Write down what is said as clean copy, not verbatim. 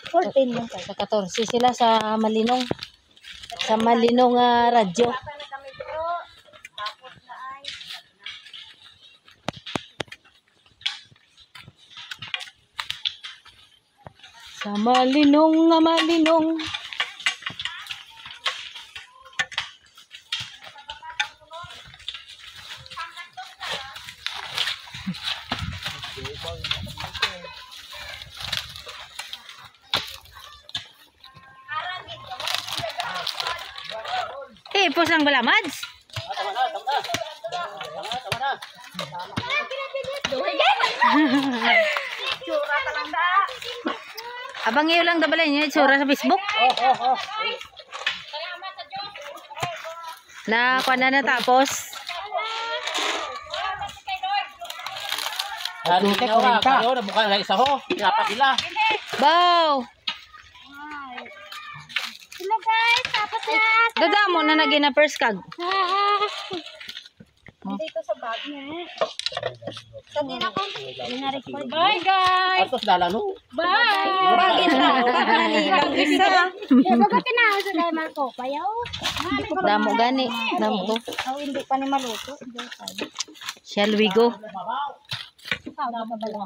14 lang tayo. Sa 14 sila sa Malinong. Sa Malinong radyo. Sa Malinong Malinong. Pusang bala, Mads. Tama na. Tsura talang da. Abang iyo lang dabalay niya tsura sa Facebook. Na kuan na tapos. Ano kayo na bukan lang isa ho. Dapat sila. Bow. Hello guys, tapos na. Dadamo na naging na first kag. Dito sa bag niya. Sabihin ako. Bye guys. Atos dalan ho. Bye. Bagit na. Ilang isa. Bagutin na sa dahil Marco. Payaw. Damo gani. Damo ko. Hindi pa ni maluto. Shall we go?